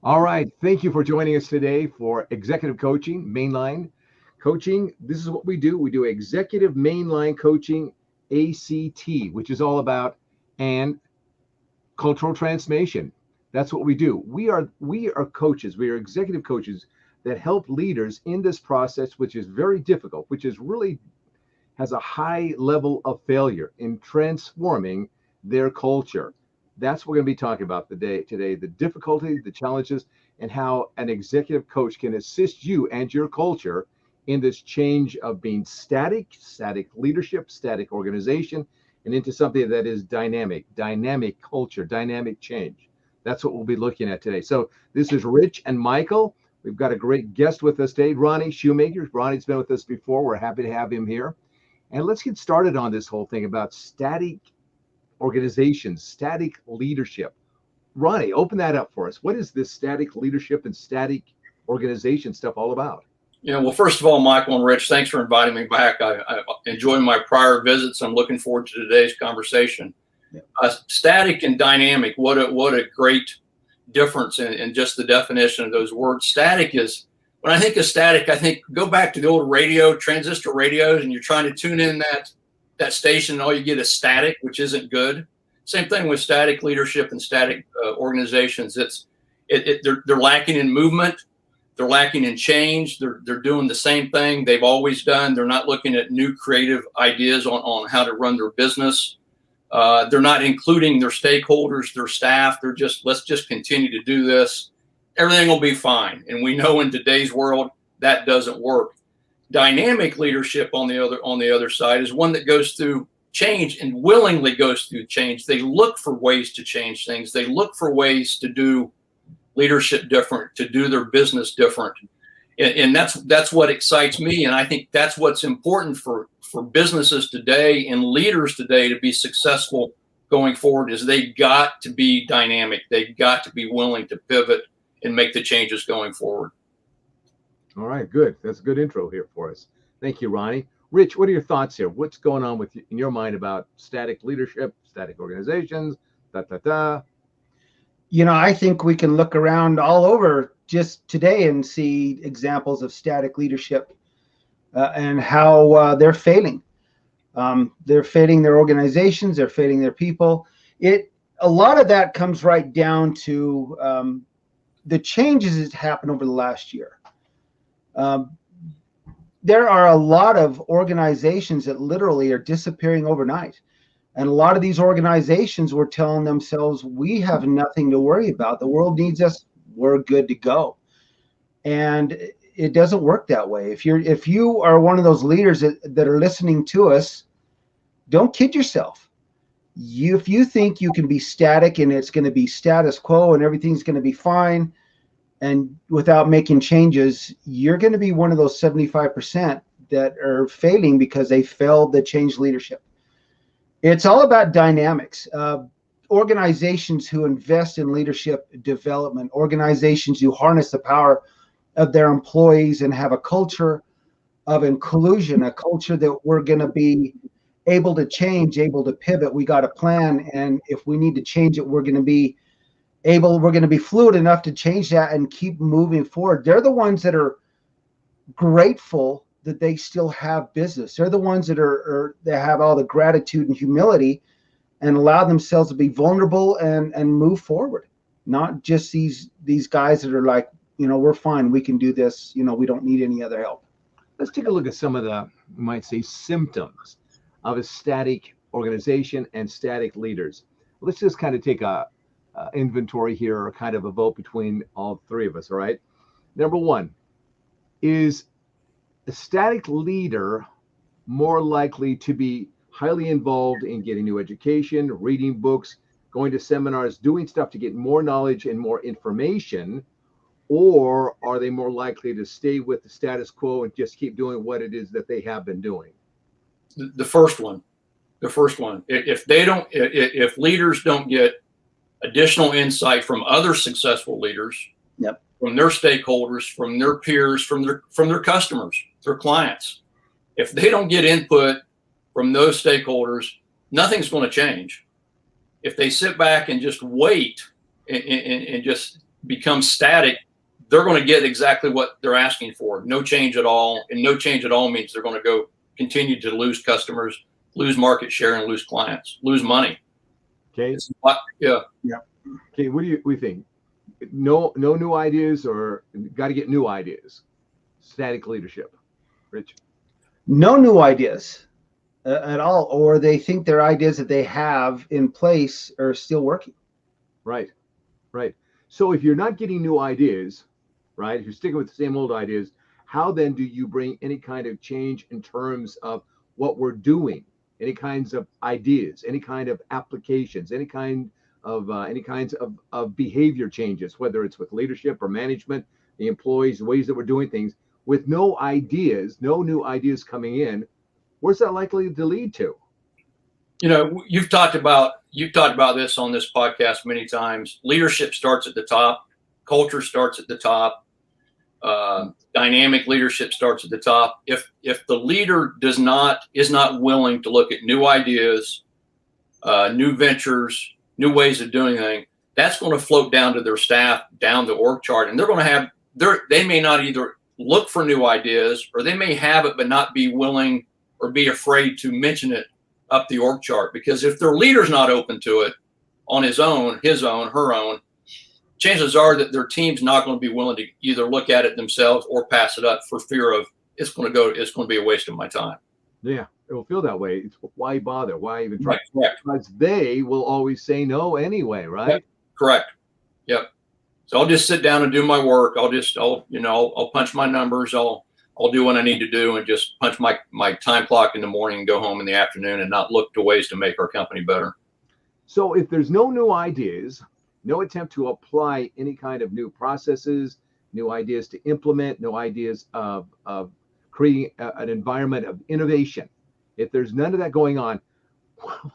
All right. Thank you for joining us today for executive coaching, mainline coaching. This is what we do. We do executive mainline coaching, ACT, which is all about and cultural transformation. That's what we do. We are coaches. We are executive coaches that help leaders in this process, which is very difficult, which is really has a high level of failure in transforming their culture. That's what we're going to be talking about today, the difficulty, the challenges, and how an executive coach can assist you and your culture in this change of being static leadership, static organization, and into something that is dynamic culture, dynamic change. That's what we'll be looking at today. So this is Rich and Maikel. We've got a great guest with us today, Ronny Shumaker. Ronny's been with us before. We're happy to have him here. And let's get started on this whole thing about static organizations, static leadership. Ronny, open that up for us. What is this static leadership and static organization stuff all about? Well, first of all, Michael and Rich, thanks for inviting me back. I enjoyed my prior visits. I'm looking forward to today's conversation. Yeah. Static and dynamic, what a great difference in just the definition of those words. Static is, when I think of static, I think go back to the old radio, transistor radios, and you're trying to tune in that station, and all you get is static, which isn't good. Same thing with static leadership and static organizations. They're lacking in movement. They're lacking in change. They're doing the same thing they've always done. They're not looking at new creative ideas on how to run their business. They're not including their stakeholders, their staff. They're just, let's just continue to do this. Everything will be fine. And we know in today's world that doesn't work. Dynamic leadership on the other side is one that goes through change and willingly goes through change. They look for ways to change things. They look for ways to do leadership different, to do their business different. And that's what excites me. And I think that's what's important for businesses today and leaders today to be successful going forward is they got to be dynamic. They've got to be willing to pivot and make the changes going forward. All right, good. That's a good intro here for us. Thank you, Ronny. Rich, what are your thoughts here? What's going on with you, in your mind about static leadership, static organizations, I think we can look around all over just today and see examples of static leadership and how they're failing. They're failing their organizations. They're failing their people. A lot of that comes right down to the changes that happened over the last year. There are a lot of organizations that literally are disappearing overnight. And a lot of these organizations were telling themselves, we have nothing to worry about. The world needs us. We're good to go. And it doesn't work that way. If you are one of those leaders that are listening to us, don't kid yourself. If you think you can be static and it's going to be status quo and everything's going to be fine, and without making changes, you're going to be one of those 75% that are failing because they failed to change leadership. It's all about dynamics. Organizations who invest in leadership development, organizations who harness the power of their employees and have a culture of inclusion, a culture that we're going to be able to change, able to pivot. We got a plan. And if we need to change it, we're going to be fluid enough to change that and keep moving forward. They're the ones that are grateful that they still have business. They're the ones that that have all the gratitude and humility and allow themselves to be vulnerable and move forward. Not just these guys that are like, we're fine. We can do this. We don't need any other help. Let's take a look at some of the, you might say, symptoms of a static organization and static leaders. Let's just kind of take a inventory here, or kind of a vote between all three of us. All right. Number one, is a static leader more likely to be highly involved in getting new education, reading books, going to seminars, doing stuff to get more knowledge and more information? Or are they more likely to stay with the status quo and just keep doing what it is that they have been doing? The first one. If leaders don't get additional insight from other successful leaders, yep, from their stakeholders, from their peers, from their customers, their clients, if they don't get input from those stakeholders, nothing's going to change. If they sit back and just wait and just becomes static, they're going to get exactly what they're asking for. No change at all. And no change at all means they're going to go continue to lose customers, lose market share, and lose clients, lose money. Okay. Yeah. Okay. What do we think? No new ideas, or got to get new ideas? Static leadership. Rich? No new ideas at all, or they think their ideas that they have in place are still working. Right. So if you're not getting new ideas, right, if you're sticking with the same old ideas, how then do you bring any kind of change in terms of what we're doing, any kinds of ideas, any kind of applications, any kinds of behavior changes, whether it's with leadership or management, the employees, the ways that we're doing things, with no ideas, no new ideas coming in? Where's that likely to lead to? You've talked about this on this podcast many times. Leadership starts at the top. Culture starts at the top. Dynamic leadership starts at the top. If the leader is not willing to look at new ideas, new ventures, new ways of doing things, that's going to float down to their staff, down the org chart, and they're going to have they may not either look for new ideas, or they may have it but not be willing or be afraid to mention it up the org chart. Because if their leader's not open to it on his own, her own, chances are that their team's not going to be willing to either look at it themselves or pass it up for fear of it's going to be a waste of my time. Yeah, it will feel that way. It's, why bother? Why even try? Right. Because they will always say no anyway, right? Yep. Correct. Yep. So I'll just sit down and do my work. I'll punch my numbers. I'll do what I need to do and just punch my time clock in the morning and go home in the afternoon and not look to ways to make our company better. So if there's no new ideas, no attempt to apply any kind of new processes, new ideas to implement, no ideas of creating an environment of innovation, if there's none of that going on, I'm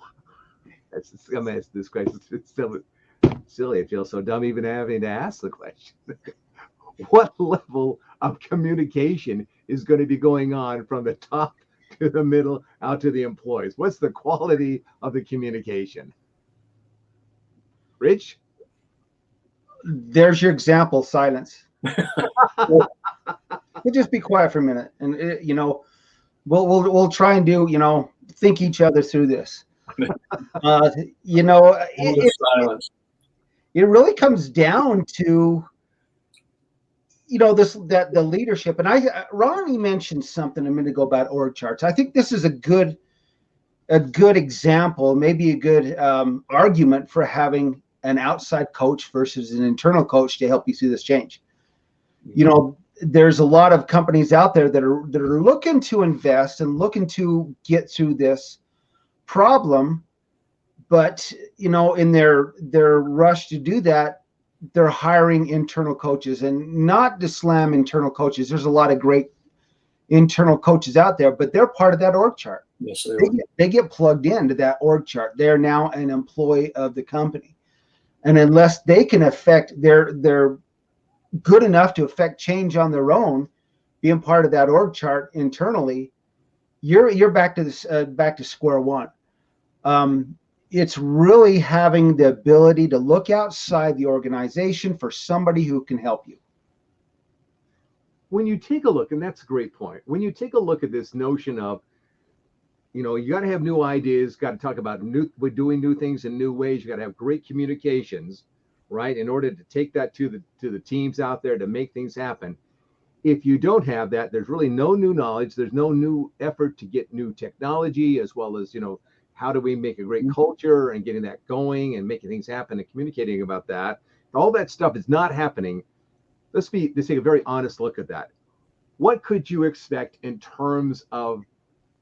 going to ask this question. It's so silly. I feel so dumb even having to ask the question. What level of communication is going to be going on from the top to the middle out to the employees? What's the quality of the communication? Rich? There's your example, silence. We'll just be quiet for a minute, and we'll try and do think each other through this. It really comes down to the leadership. And Ronny mentioned something a minute ago about org charts. I think this is a good example, maybe a good argument for having an outside coach versus an internal coach to help you through this change. There's a lot of companies out there that are looking to invest and looking to get through this problem, but in their rush to do that, they're hiring internal coaches. And not to slam internal coaches, there's a lot of great internal coaches out there, but they're part of that org chart. Yes, they get plugged into that org chart. They're now an employee of the company, and unless they can they're good enough to affect change on their own, being part of that org chart internally, you're back to square one. It's really having the ability to look outside the organization for somebody who can help you. When you take a look, and that's a great point, when you take a look at this notion of, you got to have new ideas, got to talk about doing new things in new ways, you got to have great communications, right, in order to take that to the teams out there to make things happen. If you don't have that, there's really no new knowledge, there's no new effort to get new technology, as well as, how do we make a great culture and getting that going and making things happen and communicating about that. All that stuff is not happening. Let's take a very honest look at that. What could you expect in terms of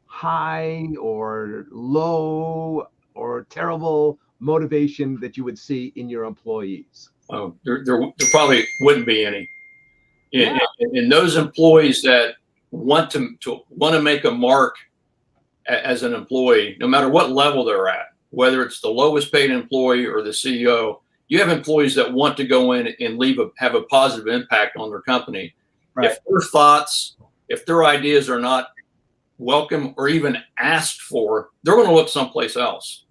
high or low or terrible motivation that you would see in your employees? Oh, there probably wouldn't be any. And those employees that want to make a mark as an employee, no matter what level they're at, whether it's the lowest paid employee or the CEO, you have employees that want to go in and have a positive impact on their company. Right. If their thoughts, if their ideas are not welcome or even asked for, they're going to look someplace else.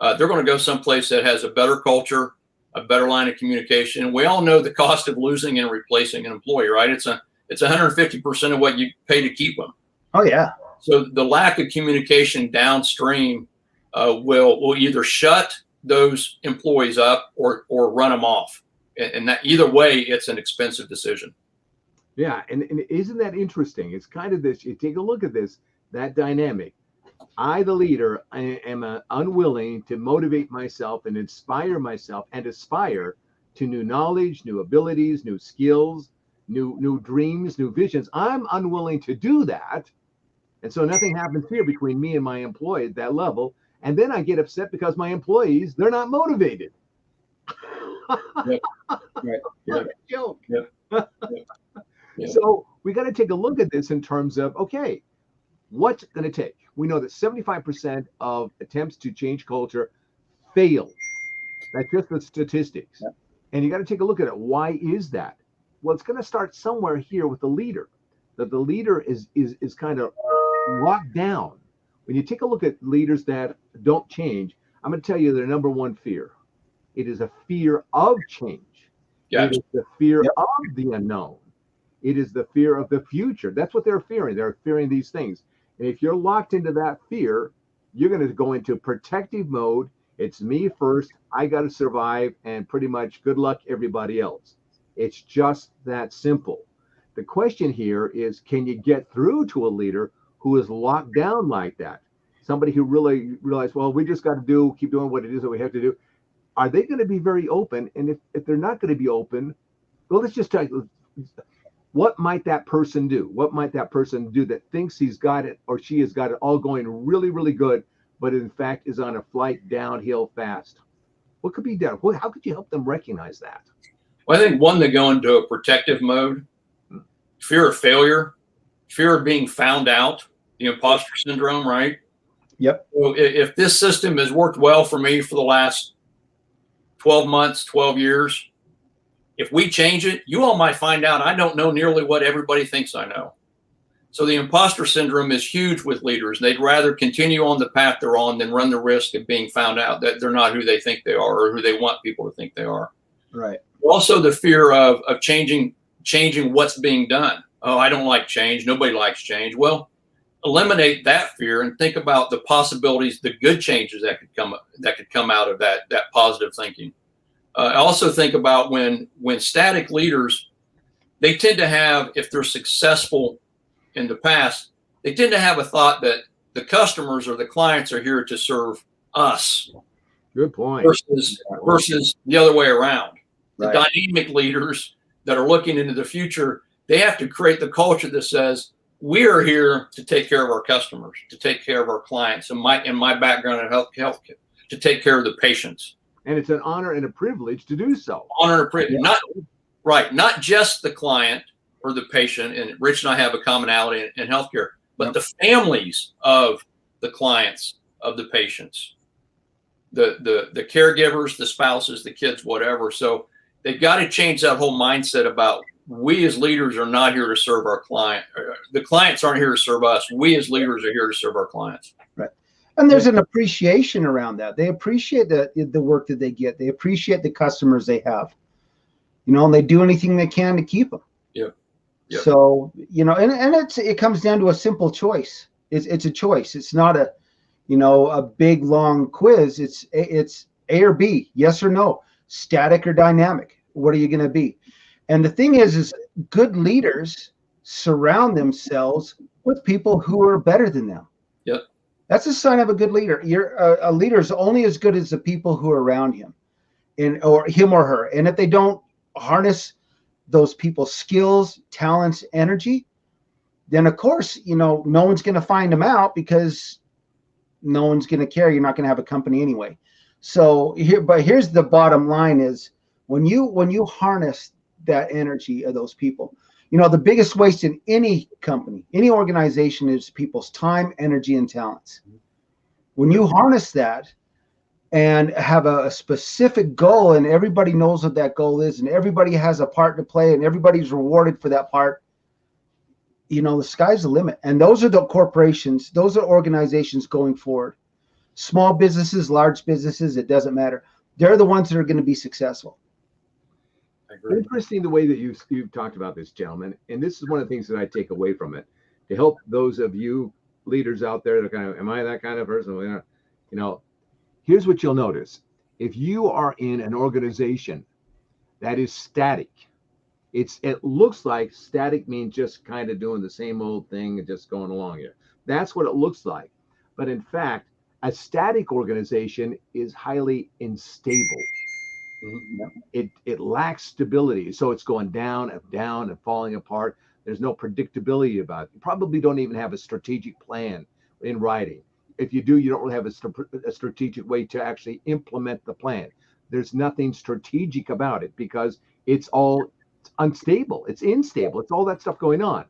They're going to go someplace that has a better culture, a better line of communication. And we all know the cost of losing and replacing an employee, right? It's 150% of what you pay to keep them. Oh yeah. So the lack of communication downstream will either shut those employees up or run them off. And that either way, it's an expensive decision. Yeah, and isn't that interesting? It's kind of this, you take a look at this, that dynamic. I, the leader, I am unwilling to motivate myself and inspire myself and aspire to new knowledge, new abilities, new skills, new dreams, new visions. I'm unwilling to do that. And so nothing happens here between me and my employee at that level. And then I get upset because my employees, they're not motivated. Yep. Right. What a joke. Yep. Yep. Yep. So we got to take a look at this in terms of, okay, what's it going to take? We know that 75% of attempts to change culture fail. That's just the statistics. Yep. And you got to take a look at it. Why is that? Well, it's going to start somewhere here with the leader. That the leader is kind of locked down. When you take a look at leaders that don't change, I'm going to tell you their number one fear. It is a fear of change. Gotcha. It is the fear Yep. of the unknown. It is the fear of the future. That's what they're fearing. They're fearing these things. And if you're locked into that fear, you're going to go into protective mode. It's me first. I got to survive, and pretty much good luck everybody else. It's just that simple. The question here is, can you get through to a leader who is locked down like that? Somebody who really realized, well, we just got to keep doing what it is that we have to do. Are they going to be very open? And if they're not going to be open, well, let's just tell you, what might that person do? What might that person do that thinks he's got it or she has got it all going really, really good, but in fact is on a flight downhill fast? What could be done? How could you help them recognize that? Well, I think one, they go into a protective mode, fear of failure, fear of being found out, the imposter syndrome, right? Yep. So if this system has worked well for me for the last 12 months, 12 years, if we change it, you all might find out I don't know nearly what everybody thinks I know. So the imposter syndrome is huge with leaders. They'd rather continue on the path they're on than run the risk of being found out that they're not who they think they are or who they want people to think they are. Right. Also the fear of changing what's being done. Oh, I don't like change. Nobody likes change. Well, eliminate that fear and think about the possibilities, the good changes that could come out of that positive thinking. I also think about when static leaders, they tend to have, if they're successful in the past, they tend to have a thought that the customers or the clients are here to serve us. Good point. Versus the other way around. Right. The dynamic leaders that are looking into the future, they have to create the culture that says, we are here to take care of our customers, to take care of our clients. In my background in health, to take care of the patients. And it's an honor and a privilege to do so. Honor and privilege, not just the client or the patient. And Rich and I have a commonality in healthcare, but the families of the clients, of the patients, the caregivers, the spouses, the kids, whatever. So they've got to change that whole mindset about, we as leaders are not here to serve our client. The clients aren't here to serve us. We as leaders are here to serve our clients. Right. And there's an appreciation around that. They appreciate the work that they get. They appreciate the customers they have, and they do anything they can to keep them. Yeah. Yep. So, and it comes down to a simple choice. It's a choice. It's not a big, long quiz. It's A or B, yes or no, static or dynamic. What are you going to be? And the thing is good leaders surround themselves with people who are better than them. Yep. That's a sign of a good leader. A leader is only as good as the people who are around him, or him or her. And if they don't harness those people's skills, talents, energy, then of course, no one's going to find them out because no one's going to care. You're not going to have a company anyway. So here's the bottom line is when you harness that energy of those people, the biggest waste in any company, any organization is people's time, energy, and talents. When you harness that and have a specific goal and everybody knows what that goal is and everybody has a part to play and everybody's rewarded for that part, the sky's the limit. And those are the corporations, those are organizations going forward. Small businesses, large businesses, it doesn't matter. they're the ones that are going to be successful. I agree. Interesting the way that you've talked about this, gentlemen, and this is one of the things that I take away from it to help those of you leaders out there that are kind of, am I that kind of person? You know, here's what you'll notice. If you are in an organization that is static, it looks like static means just kind of doing the same old thing and just going along here. That's what it looks like. But in fact, a static organization is highly unstable. It lacks stability. So it's going down and falling apart. There's no predictability about it. You probably don't even have a strategic plan in writing. If you do, you don't really have a strategic way to actually implement the plan. There's nothing strategic about it because it's all unstable. It's unstable. It's all that stuff going on.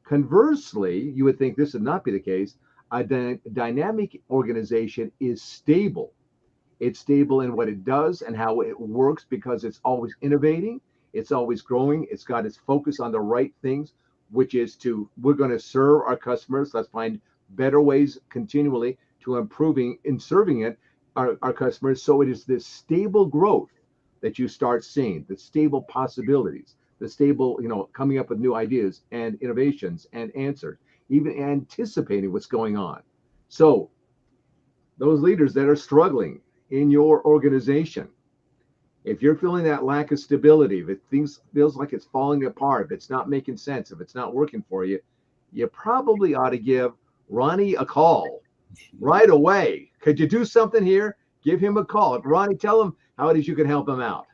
Conversely, you would think this would not be the case. A dynamic organization is stable. It's stable in what it does and how it works because it's always innovating. It's always growing. It's got its focus on the right things, which is we're going to serve our customers. Let's find better ways continually to improving in serving our customers. So it is this stable growth that you start seeing, the stable possibilities, the stable, coming up with new ideas and innovations and answers, even anticipating what's going on. So those leaders that are struggling in your organization, if you're feeling that lack of stability, if things feels like it's falling apart, if it's not making sense, if it's not working for you, you probably ought to give Ronny a call right away. Could you do something here? Give him a call. Ronny, tell him how it is you can help him out.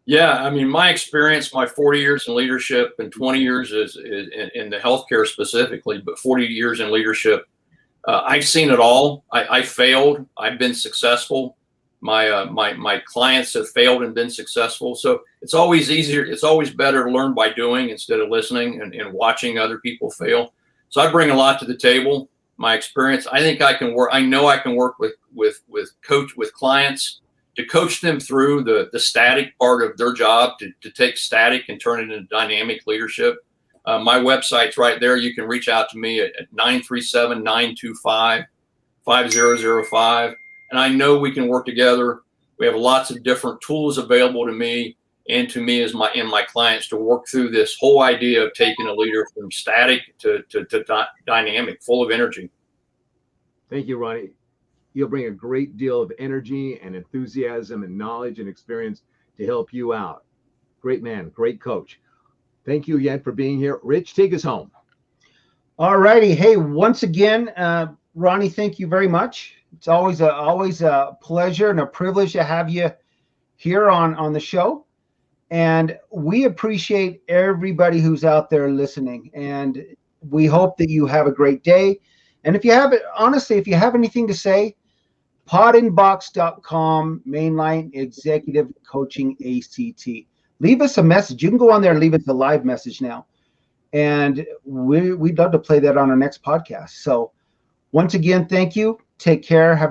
Yeah, I mean, my experience, my 40 years in leadership and 20 years is in the healthcare specifically, but 40 years in leadership, I've seen it all. I failed. I've been successful. My clients have failed and been successful. So it's always easier. It's always better to learn by doing instead of listening and watching other people fail. So I bring a lot to the table. My experience, I think I can work. I know I can work with clients to coach them through the static part of their job to take static and turn it into dynamic leadership. My website's right there. You can reach out to me at 937-925-5005. And I know we can work together. We have lots of different tools available to me and to me and my clients to work through this whole idea of taking a leader from static to dynamic, full of energy. Thank you, Ronny. You'll bring a great deal of energy and enthusiasm and knowledge and experience to help you out. Great man, great coach. Thank you again for being here. Rich, take us home. All righty. Hey, once again, Ronny, thank you very much. It's always a pleasure and a privilege to have you here on the show. And we appreciate everybody who's out there listening. And we hope that you have a great day. And if you have anything to say, podinbox.com, mainline executive coaching ACT. Leave us a message. You can go on there and leave us a live message now. And we'd love to play that on our next podcast. So once again, thank you. Take care. Have